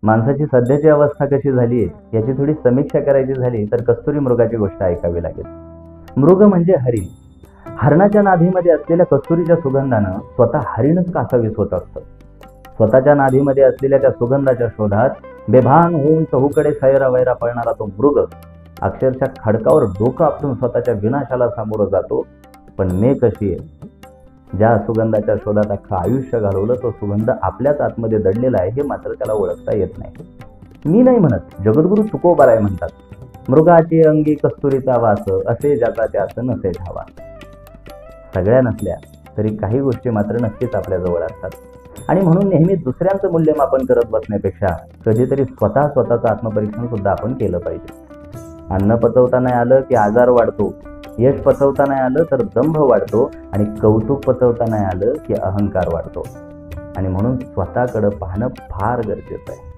माणसाची सध्याची अवस्था कशी झाली आहे याची थोडी समीक्षा करायची झाली तर कस्तुरी मृगाची गोष्ट ऐकावी लागेल. मृग म्हणजे हरिण. हरणाच्या नाभीमध्ये असलेल्या कस्तुरीच्या सुगंधानं स्वतः हरिणच कासावीस होत असतं. स्वतःच्या नाभीमध्ये असलेल्या त्या सुगंधाच्या शोधात बेभान होऊन चहूकडे सैरावैरा पळणारा तो मृग अक्षरशः खडकावर डोकं आपटून स्वतःच्या विनाशाला सामोरं जातो. पण मे कशी आहे, ज्या सुगंधाच्या शोधात अख्खं आयुष्य घालवलं तो सुगंध आपल्याच आतमध्ये दडलेला आहे हे मात्र त्याला ओळखता येत नाही. मी नाही म्हणत, जगद्गुरु तुकोबाराय म्हणतात, मृगाची अंगी कस्तुरीचा वास, असे ज्याचा त्यास नसे ठावा. सगळ्या नसल्या तरी काही गोष्टी मात्र नक्कीच आपल्याजवळ असतात. आणि म्हणून नेहमी दुसऱ्यांचं मूल्यमापन करत बसण्यापेक्षा कधीतरी स्वतःचं आत्मपरीक्षण सुद्धा आपण केलं पाहिजे. अन्न पचवता नाही आलं की आजार वाढतो, यश पचवता नाही आलं तर दंभ वाढतो, आणि कौतुक पचवता नाही आलं की अहंकार वाढतो. आणि म्हणून स्वतःकडे पाहणं फार गरजेचं आहे.